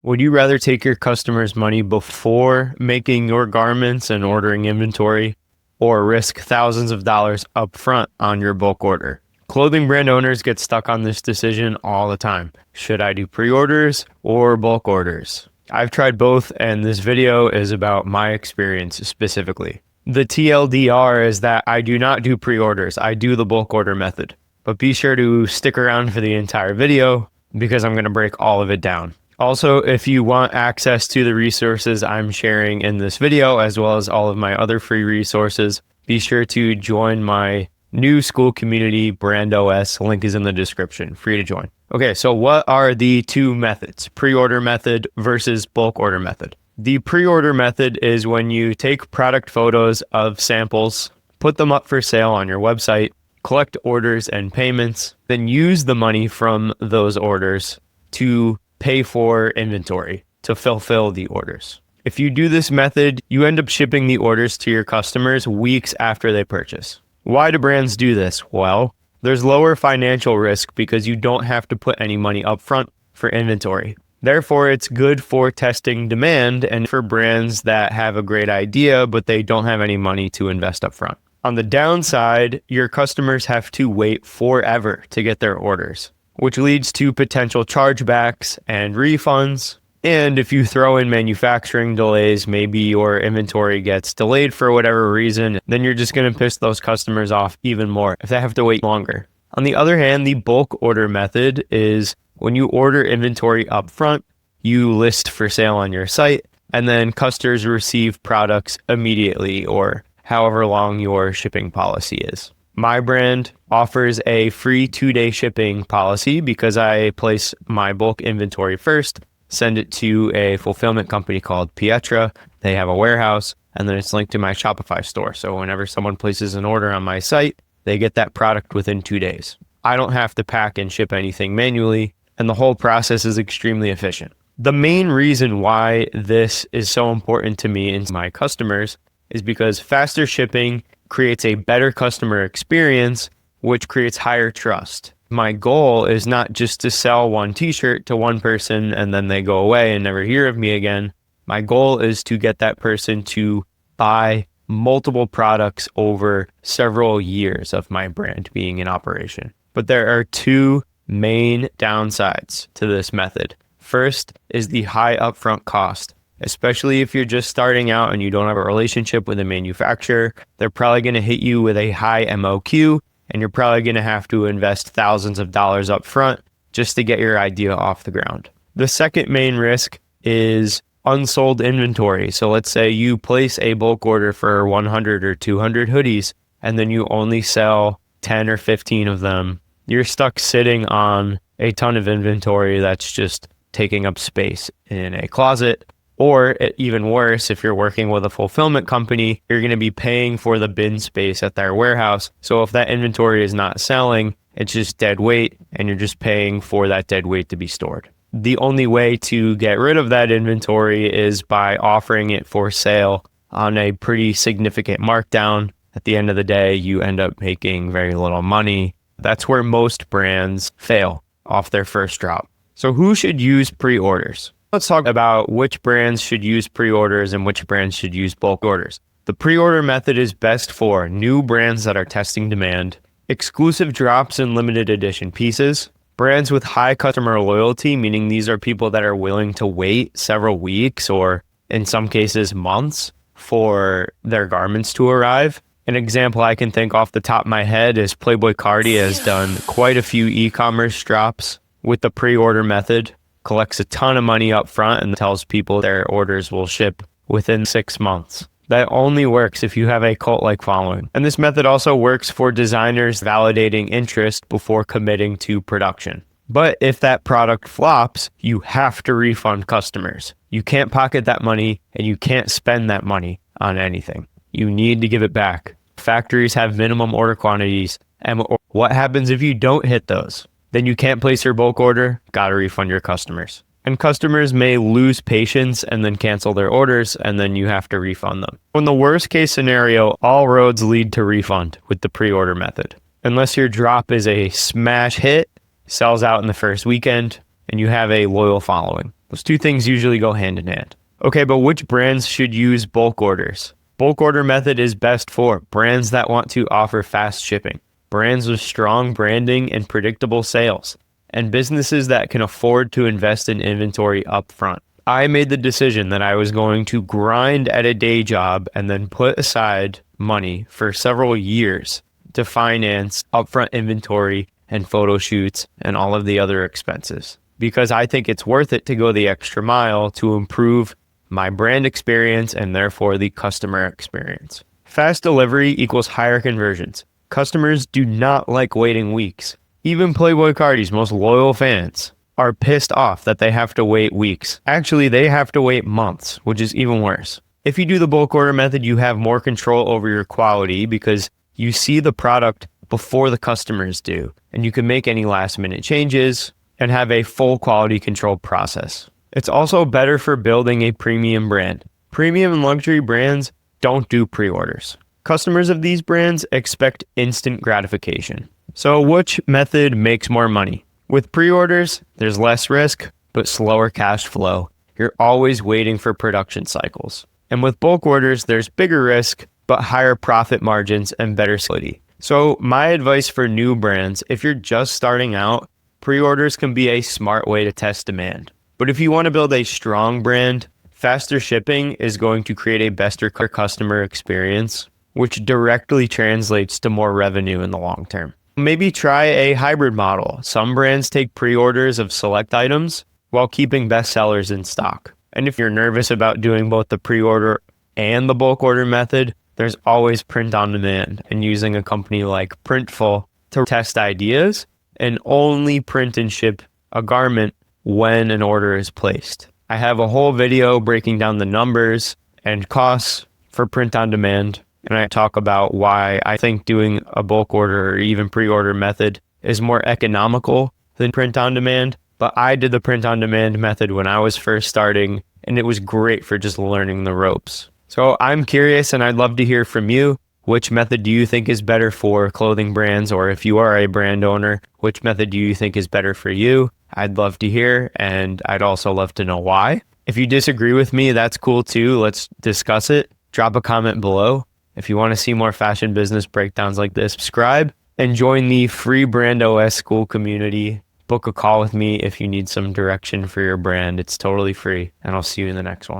Would you rather take your customers' money before making your garments and ordering inventory, or risk thousands of dollars upfront on your bulk order? Clothing brand owners get stuck on this decision all the time. Should I do pre-orders or bulk orders? I've tried both, and this video is about my experience specifically. The TLDR is that I do not do pre-orders. I do the bulk order method. But be sure to stick around for the entire video because I'm going to break all of it down. Also, if you want access to the resources I'm sharing in this video, as well as all of my other free resources, be sure to join my new Skool community, Brand OS. Link is in the description. Free to join. Okay, so what are the two methods? Pre-order method versus bulk order method. The pre-order method is when you take product photos of samples, put them up for sale on your website, collect orders and payments, then use the money from those orders to pay for inventory to fulfill the orders. If you do this method, you end up shipping the orders to your customers weeks after they purchase. Why do brands do this? Well, there's lower financial risk because you don't have to put any money up front for inventory. Therefore, it's good for testing demand and for brands that have a great idea, but they don't have any money to invest up front. On the downside, your customers have to wait forever to get their orders, which leads to potential chargebacks and refunds. And if you throw in manufacturing delays, maybe your inventory gets delayed for whatever reason, then you're just going to piss those customers off even more if they have to wait longer. On the other hand, the bulk order method is when you order inventory up front, you list for sale on your site, and then customers receive products immediately or however long your shipping policy is. My brand offers a free 2-day shipping policy because I place my bulk inventory first, send it to a fulfillment company called Pietra. They have a warehouse, and then it's linked to my Shopify store. So whenever someone places an order on my site, they get that product within 2 days. I don't have to pack and ship anything manually, and the whole process is extremely efficient. The main reason why this is so important to me and my customers is because faster shipping creates a better customer experience, which creates higher trust. My goal is not just to sell one t-shirt to one person and then they go away and never hear of me again. My goal is to get that person to buy multiple products over several years of my brand being in operation. But there are two main downsides to this method. First is the high upfront cost. Especially if you're just starting out and you don't have a relationship with a manufacturer, they're probably going to hit you with a high MOQ, and you're probably going to have to invest thousands of dollars up front just to get your idea off the ground. The second main risk is unsold inventory. So let's say you place a bulk order for 100 or 200 hoodies, and then you only sell 10 or 15 of them. You're stuck sitting on a ton of inventory that's just taking up space in a closet. Or even worse, if you're working with a fulfillment company, you're going to be paying for the bin space at their warehouse. So if that inventory is not selling, it's just dead weight, and you're just paying for that dead weight to be stored. The only way to get rid of that inventory is by offering it for sale on a pretty significant markdown. At the end of the day, you end up making very little money. That's where most brands fail off their first drop. So who should use pre-orders? Let's talk about which brands should use pre-orders and which brands should use bulk orders. The pre-order method is best for new brands that are testing demand, exclusive drops and limited edition pieces, brands with high customer loyalty, meaning these are people that are willing to wait several weeks or in some cases months for their garments to arrive. An example I can think off the top of my head is Playboy Cardi has done quite a few e-commerce drops with the pre-order method. Collects a ton of money up front and tells people their orders will ship within 6 months. That only works if you have a cult-like following. And this method also works for designers validating interest before committing to production. But if that product flops, you have to refund customers. You can't pocket that money and you can't spend that money on anything. You need to give it back. Factories have minimum order quantities. And what happens if you don't hit those? Then you can't place your bulk order, gotta refund your customers. And customers may lose patience and then cancel their orders, and then you have to refund them. In the worst case scenario, all roads lead to refund with the pre-order method. Unless your drop is a smash hit, sells out in the first weekend, and you have a loyal following. Those two things usually go hand in hand. Okay, but which brands should use bulk orders? Bulk order method is best for brands that want to offer fast shipping, brands with strong branding and predictable sales, and businesses that can afford to invest in inventory upfront. I made the decision that I was going to grind at a day job and then put aside money for several years to finance upfront inventory and photo shoots and all of the other expenses, because I think it's worth it to go the extra mile to improve my brand experience and therefore the customer experience. Fast delivery equals higher conversions. Customers do not like waiting weeks. Even Playboy Cardi's most loyal fans are pissed off that they have to wait weeks. Actually, they have to wait months, which is even worse. If you do the bulk order method, you have more control over your quality because you see the product before the customers do, and you can make any last minute changes and have a full quality control process. It's also better for building a premium brand. Premium and luxury brands don't do pre-orders. Customers of these brands expect instant gratification. So which method makes more money? With pre-orders, there's less risk, but slower cash flow. You're always waiting for production cycles. And with bulk orders, there's bigger risk, but higher profit margins and better stability. So my advice for new brands, if you're just starting out, pre-orders can be a smart way to test demand. But if you want to build a strong brand, faster shipping is going to create a better customer experience, which directly translates to more revenue in the long term. Maybe try a hybrid model. Some brands take pre-orders of select items while keeping best sellers in stock. And if you're nervous about doing both the pre-order and the bulk order method, there's always print on demand and using a company like Printful to test ideas and only print and ship a garment when an order is placed. I have a whole video breaking down the numbers and costs for print on demand, and I talk about why I think doing a bulk order or even pre-order method is more economical than print on demand. But I did the print on demand method when I was first starting, and it was great for just learning the ropes. So I'm curious, and I'd love to hear from you. Which method do you think is better for clothing brands? Or if you are a brand owner, which method do you think is better for you? I'd love to hear, and I'd also love to know why. If you disagree with me, that's cool too. Let's discuss it. Drop a comment below. If you want to see more fashion business breakdowns like this, subscribe and join the free Brand OS Skool community. Book a call with me if you need some direction for your brand. It's totally free, and I'll see you in the next one.